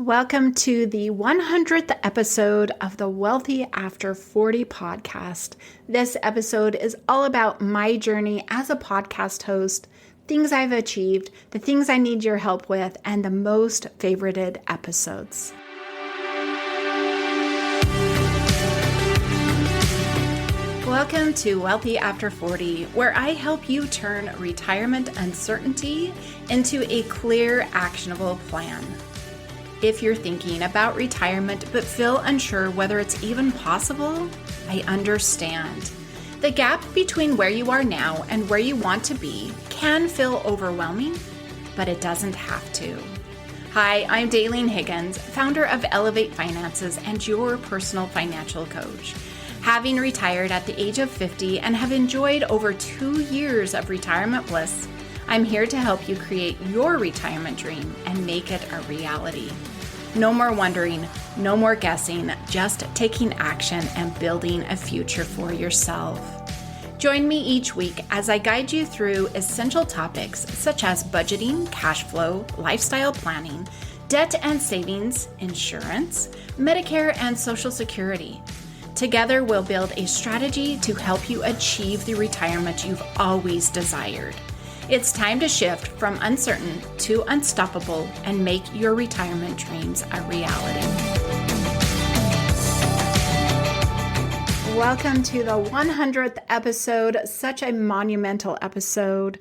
Welcome to the 100th episode of the Wealthy After 40 podcast. This episode is all about my journey as a podcast host, things I've achieved, the things I need your help with, and the most favorited episodes. Welcome to Wealthy After 40, where I help you turn retirement uncertainty into a clear, actionable plan. If you're thinking about retirement but feel unsure whether it's even possible, I understand. The gap between where you are now and where you want to be can feel overwhelming, but it doesn't have to. Hi, I'm Daylene Higgins, founder of Elevate Finances and your personal financial coach. Having retired at the age of 50 and have enjoyed over 2 years of retirement bliss, I'm here to help you create your retirement dream and make it a reality. No more wondering, no more guessing, just taking action and building a future for yourself. Join me each week as I guide you through essential topics such as budgeting, cash flow, lifestyle planning, debt and savings, insurance, Medicare, and Social Security. Together, we'll build a strategy to help you achieve the retirement you've always desired. It's time to shift from uncertain to unstoppable and make your retirement dreams a reality. Welcome to the 100th episode, such a monumental episode.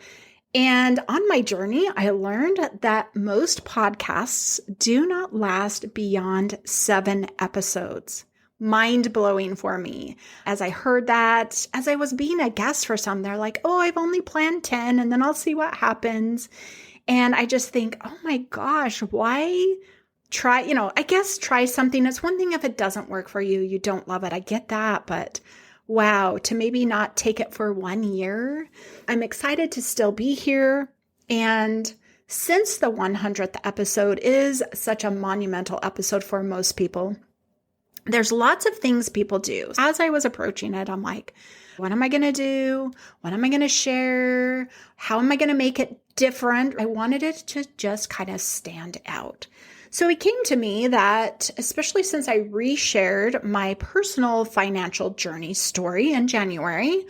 And on my journey, I learned that most podcasts do not last beyond 7 episodes. Mind-blowing for me. As I heard that, as I was being a guest for some, they're like, oh, I've only planned 10 and then I'll see what happens. And I just think, oh my gosh, why try, try something. It's one thing if it doesn't work for you, you don't love it. I get that, but wow, to maybe not take it for 1 year. I'm excited to still be here. And since the 100th episode is such a monumental episode for most people, there's lots of things people do. As I was approaching it, I'm like, what am I going to do? What am I going to share? How am I going to make it different? I wanted it to just kind of stand out. So it came to me that, especially since I reshared my personal financial journey story in January,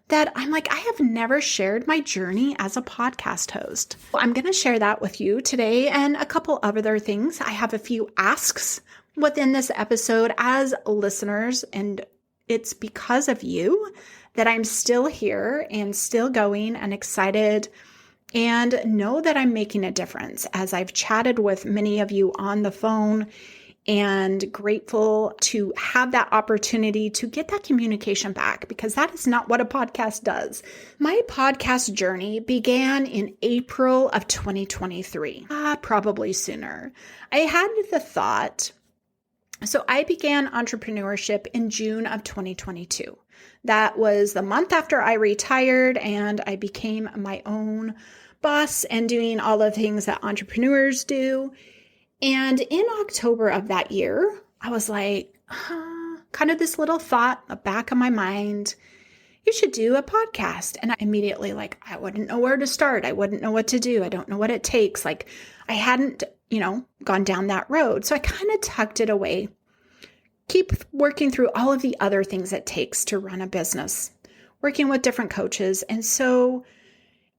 that I'm like, I have never shared my journey as a podcast host. I'm going to share that with you today and a couple of other things. I have a few asks within this episode as listeners, and it's because of you that I'm still here and still going and excited and know that I'm making a difference as I've chatted with many of you on the phone and grateful to have that opportunity to get that communication back, because that is not what a podcast does. My podcast journey began in April of 2023, probably sooner. I had the thought. So I began entrepreneurship in June of 2022. That was the month after I retired and I became my own boss and doing all the things that entrepreneurs do. And in October of that year, I was like, kind of this little thought in the back of my mind, you should do a podcast. And I immediately I wouldn't know where to start. I wouldn't know what to do. I don't know what it takes. I hadn't gone down that road. So I kind of tucked it away, keep working through all of the other things it takes to run a business, working with different coaches. And so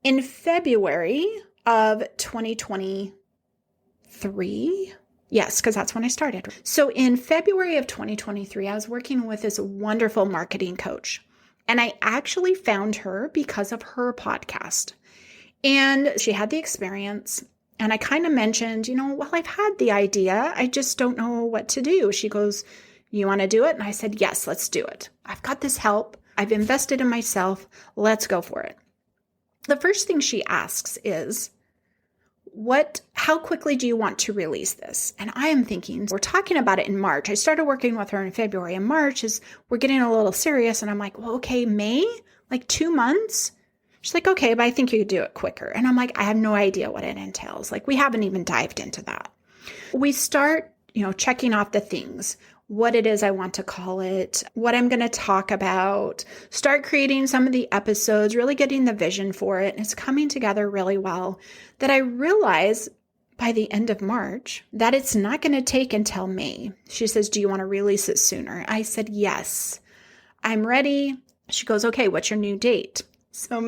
in February of 2023, yes, because that's when I started. So in February of 2023, I was working with this wonderful marketing coach. And I actually found her because of her podcast. And she had the experience. And I kind of mentioned, well, I've had the idea. I just don't know what to do. She goes, you want to do it? And I said, yes, let's do it. I've got this help. I've invested in myself. Let's go for it. The first thing she asks is, how quickly do you want to release this? And I am thinking, we're talking about it in March. I started working with her in February, and March we're getting a little serious. And I'm like, well, okay, May, 2 months. She's like, okay, but I think you could do it quicker. And I'm like, I have no idea what it entails. We haven't even dived into that. We start, checking off the things, what it is I want to call it, what I'm going to talk about, start creating some of the episodes, really getting the vision for it. And it's coming together really well that I realize by the end of March that it's not going to take until May. She says, do you want to release it sooner? I said, yes, I'm ready. She goes, okay, what's your new date? So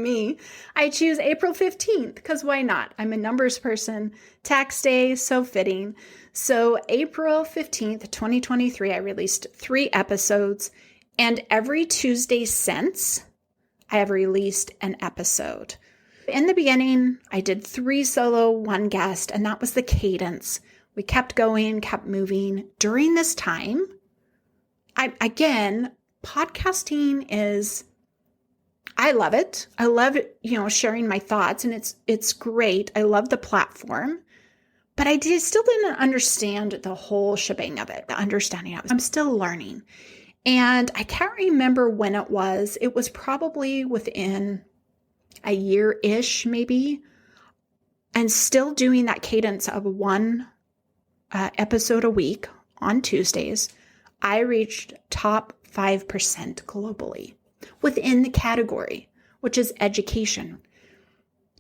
I choose April 15th because why not? I'm a numbers person. Tax day, so fitting. So April 15th, 2023, I released 3 episodes, and every Tuesday since, I have released an episode. In the beginning, I did 3 solo, 1 guest, and that was the cadence. We kept going, kept moving. During this time, podcasting is, I love it. I love, sharing my thoughts, and it's great. I love the platform, but still didn't understand the whole shebang of it, the understanding of it. I'm still learning. And I can't remember when it was. It was probably within a year-ish, maybe, and still doing that cadence of 1 episode a week on Tuesdays. I reached top 5% globally within the category, which is education.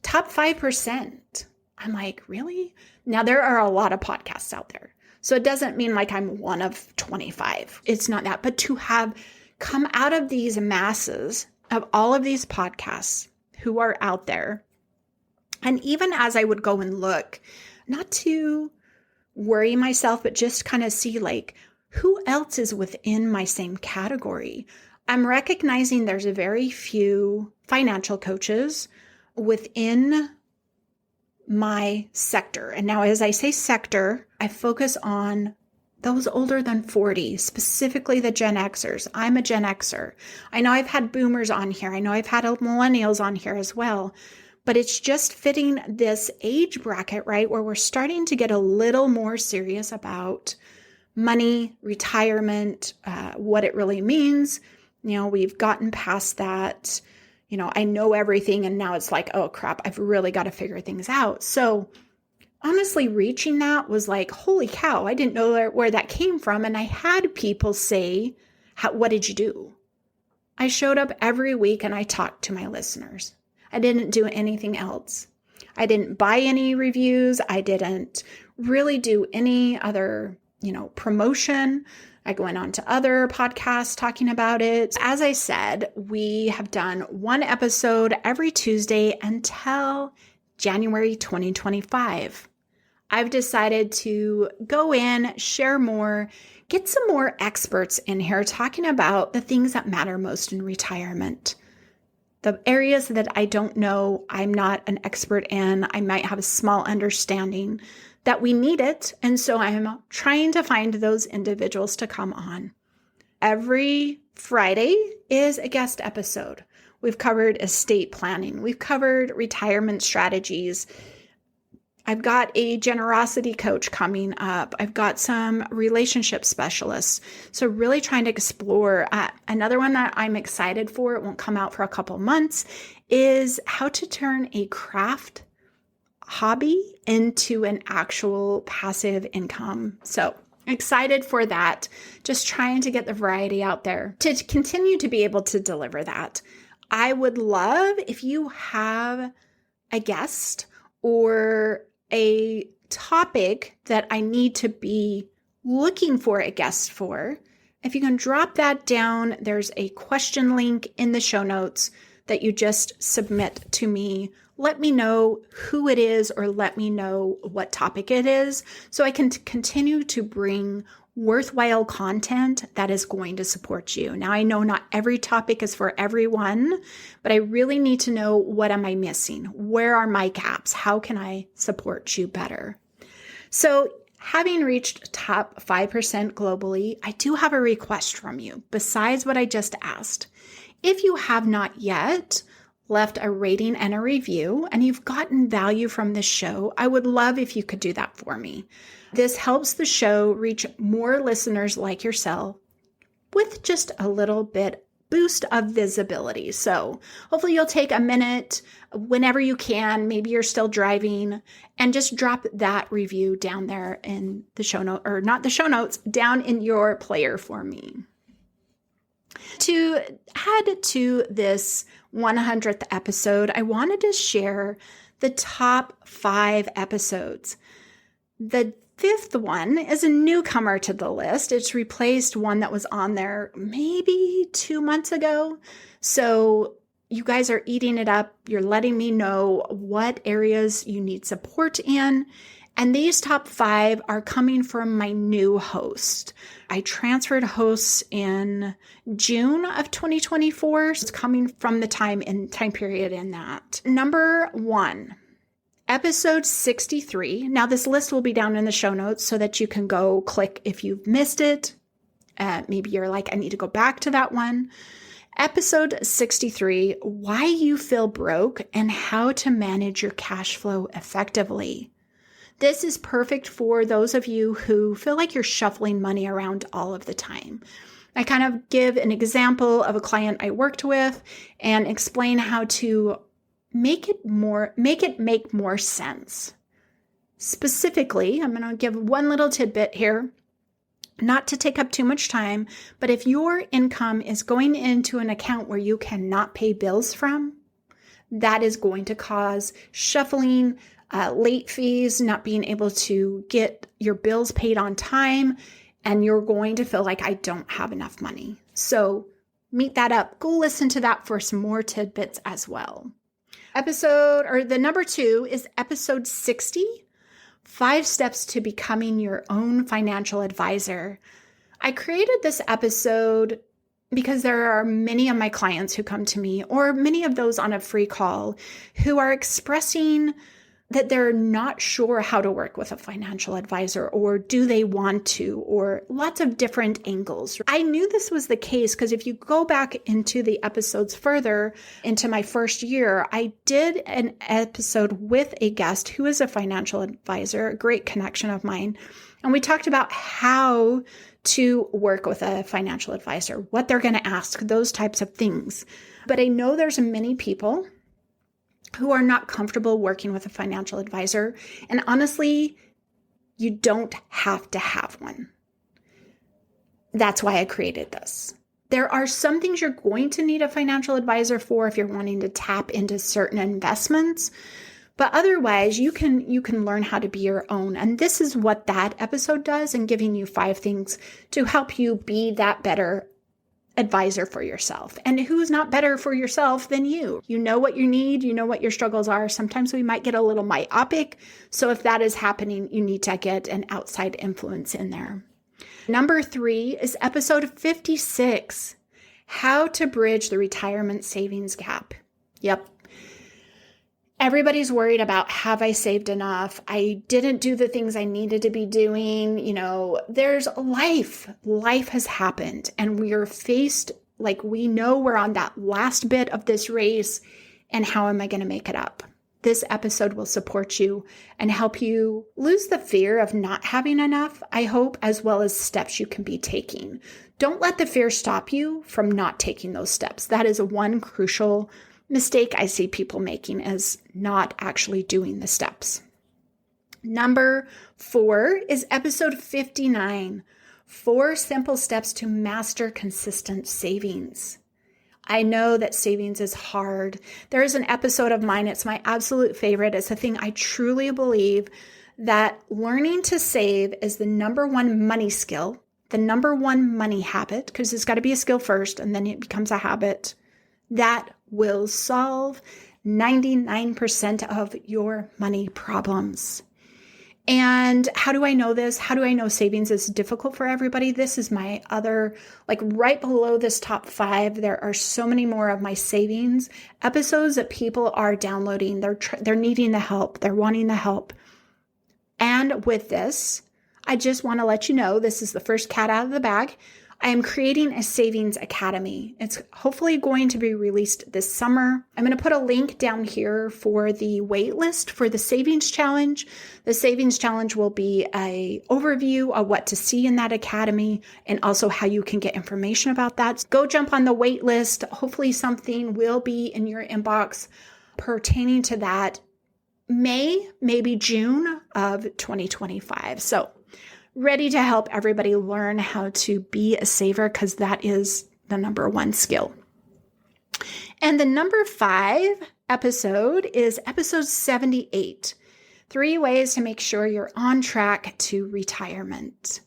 Top 5%. I'm like, really? Now, there are a lot of podcasts out there. So it doesn't mean like I'm one of 25. It's not that. But to have come out of these masses of all of these podcasts who are out there, and even as I would go and look, not to worry myself, but just kind of see like who else is within my same category. I'm recognizing there's a very few financial coaches within my sector. And now, as I say sector, I focus on those older than 40, specifically the Gen Xers. I'm a Gen Xer. I know I've had boomers on here. I know I've had millennials on here as well. But it's just fitting this age bracket, right, where we're starting to get a little more serious about money, retirement, what it really means. We've gotten past that. I know everything, and now it's like, oh crap, I've really got to figure things out. So honestly, reaching that was like, holy cow, I didn't know where that came from. And I had people say, what did you do? I showed up every week and I talked to my listeners. I didn't do anything else. I didn't buy any reviews. I didn't really do any other, promotion. I went on to other podcasts talking about it. As I said, we have done 1 episode every Tuesday until January 2025. I've decided to go in, share more, get some more experts in here talking about the things that matter most in retirement. The areas that I don't know, I'm not an expert in, I might have a small understanding that we need it. And so I'm trying to find those individuals to come on. Every Friday is a guest episode. We've covered estate planning. We've covered retirement strategies. I've got a generosity coach coming up. I've got some relationship specialists. So really trying to explore. Another one that I'm excited for, it won't come out for a couple months, is how to turn a craft hobby into an actual passive income. So excited for that. Just trying to get the variety out there to continue to be able to deliver that. I would love if you have a guest or a topic that I need to be looking for a guest for. If you can drop that down, there's a question link in the show notes that you just submit to me. Let me know who it is or let me know what topic it is so I can continue to bring worthwhile content that is going to support you. Now, I know not every topic is for everyone, but I really need to know, what am I missing? Where are my gaps? How can I support you better? So having reached top 5% globally, I do have a request from you besides what I just asked. If you have not yet left a rating and a review and you've gotten value from this show, I would love if you could do that for me. This helps the show reach more listeners like yourself with just a little bit boost of visibility. So hopefully you'll take a minute whenever you can, maybe you're still driving, and just drop that review down there in the show note, or not the show notes, down in your player for me. To add to this 100th episode, I wanted to share the top 5 episodes The fifth one is a newcomer to the list. It's replaced one that was on there maybe 2 months ago. So you guys are eating it up. You're letting me know what areas you need support in. And these top 5 are coming from my new host. I transferred hosts in June of 2024. It's coming from the time period in that. Number 1, episode 63. Now this list will be down in the show notes so that you can go click if you've missed it. Maybe you're like, I need to go back to that one. Episode 63, why you feel broke and how to manage your cash flow effectively. This is perfect for those of you who feel like you're shuffling money around all of the time. I kind of give an example of a client I worked with and explain how to make it make more sense. Specifically, I'm going to give one little tidbit here, not to take up too much time, but if your income is going into an account where you cannot pay bills from, that is going to cause shuffling, late fees, not being able to get your bills paid on time, and you're going to feel like I don't have enough money. So meet that up. Go listen to that for some more tidbits as well. The number 2 is episode 60, 5 steps to becoming your own financial advisor. I created this episode because there are many of my clients who come to me, or many of those on a free call, who are expressing that they're not sure how to work with a financial advisor, or do they want to, or lots of different angles. I knew this was the case because if you go back into the episodes further into my first year, I did an episode with a guest who is a financial advisor, a great connection of mine. And we talked about how to work with a financial advisor, what they're going to ask, those types of things. But I know there's many people who are not comfortable working with a financial advisor. And honestly, you don't have to have one. That's why I created this. There are some things you're going to need a financial advisor for if you're wanting to tap into certain investments, but otherwise you can learn how to be your own. And this is what that episode does, in giving you 5 things to help you be that better advisor for yourself. And who's not better for yourself than you? You know what you need. You know what your struggles are. Sometimes we might get a little myopic. So if that is happening, you need to get an outside influence in there. Number 3 is episode 56, how to bridge the retirement savings gap. Yep. Everybody's worried about, have I saved enough? I didn't do the things I needed to be doing. There's life. Life has happened, and we are faced, like, we know we're on that last bit of this race, and how am I going to make it up? This episode will support you and help you lose the fear of not having enough, I hope, as well as steps you can be taking. Don't let the fear stop you from not taking those steps. That is one crucial mistake I see people making, is not actually doing the steps. Number 4 is episode 59, 4 simple steps to master consistent savings. I know that savings is hard. There is an episode of mine, it's my absolute favorite. It's a thing I truly believe that learning to save is the number 1 money skill, the number 1 money habit, because it's got to be a skill first and then it becomes a habit, that will solve 99% of your money problems. And how do I know this? How do I know savings is difficult for everybody? This is my other, right below this top 5, there are so many more of my savings episodes that people are downloading. They're needing the help. They're wanting the help. And with this, I just want to let you know, this is the first cat out of the bag. I am creating a savings academy. It's hopefully going to be released this summer. I'm going to put a link down here for the wait list for the savings challenge. The savings challenge will be an overview of what to see in that academy and also how you can get information about that. Go jump on the wait list. Hopefully something will be in your inbox pertaining to that maybe June of 2025. So ready to help everybody learn how to be a saver, because that is the number 1 skill. And the number 5 episode is episode 78, 3 ways to make sure you're on track to retirement.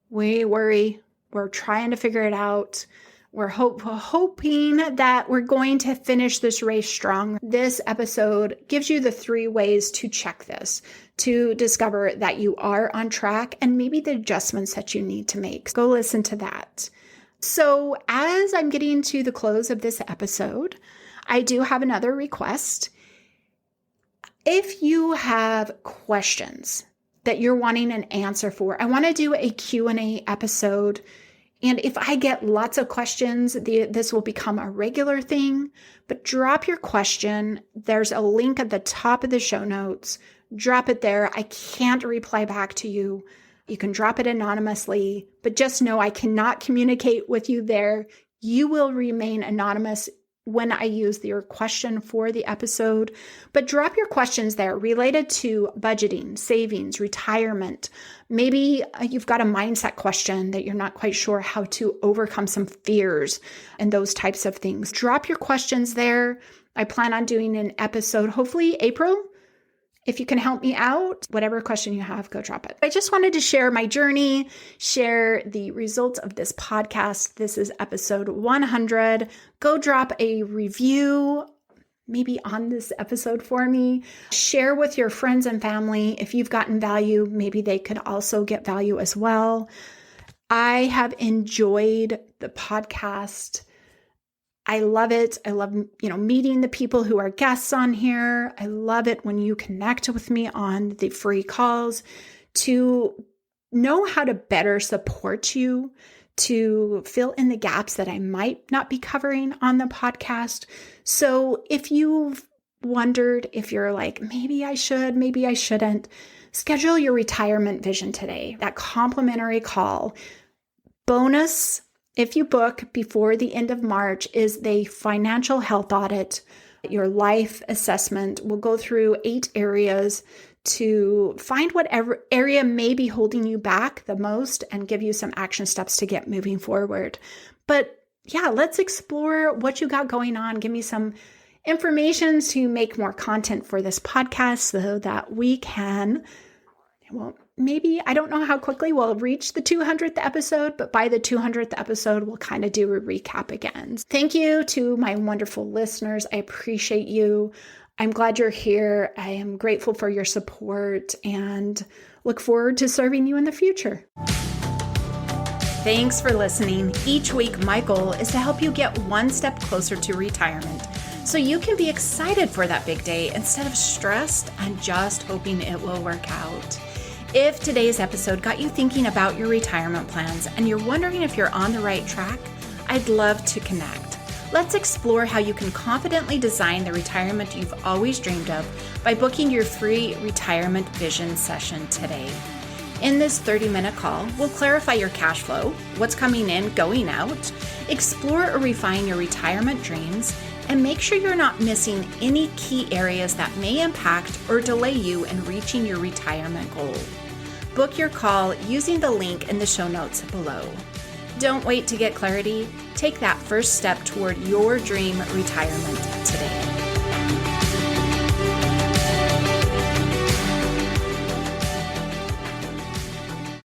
We worry. We're trying to figure it out. We're hoping that we're going to finish this race strong. This episode gives you the 3 ways to check this, to discover that you are on track and maybe the adjustments that you need to make. Go listen to that. So as I'm getting to the close of this episode, I do have another request. If you have questions that you're wanting an answer for, I want to do a Q&A episode. And if I get lots of questions, this will become a regular thing. But drop your question. There's a link at the top of the show notes. Drop it there. I can't reply back to you. You can drop it anonymously, but just know I cannot communicate with you there. You will remain anonymous when I use your question for the episode, but drop your questions there related to budgeting, savings, retirement. Maybe you've got a mindset question that you're not quite sure how to overcome some fears and those types of things. Drop your questions there. I plan on doing an episode, hopefully April. If you can help me out, whatever question you have, go drop it. I just wanted to share my journey, share the results of this podcast. This is episode 100. Go drop a review, maybe on this episode for me. Share with your friends and family. If you've gotten value, maybe they could also get value as well. I have enjoyed the podcast. I love it. I love, meeting the people who are guests on here. I love it when you connect with me on the free calls to know how to better support you, to fill in the gaps that I might not be covering on the podcast. So if you've wondered if you're like, maybe I should, maybe I shouldn't, schedule your retirement vision today. That complimentary call. Bonus, if you book before the end of March, is the financial health audit. Your life assessment will go through 8 areas to find whatever area may be holding you back the most and give you some action steps to get moving forward. But yeah, let's explore what you got going on. Give me some information to make more content for this podcast so that we can, maybe, I don't know how quickly we'll reach the 200th episode, but by the 200th episode, we'll kind of do a recap again. Thank you to my wonderful listeners. I appreciate you. I'm glad you're here. I am grateful for your support and look forward to serving you in the future. Thanks for listening. Each week, my goal is to help you get one step closer to retirement so you can be excited for that big day instead of stressed and just hoping it will work out. If today's episode got you thinking about your retirement plans and you're wondering if you're on the right track, I'd love to connect. Let's explore how you can confidently design the retirement you've always dreamed of by booking your free retirement vision session today. In this 30-minute call, we'll clarify your cash flow, what's coming in, going out, explore or refine your retirement dreams, and make sure you're not missing any key areas that may impact or delay you in reaching your retirement goal. Book your call using the link in the show notes below. Don't wait to get clarity. Take that first step toward your dream retirement today.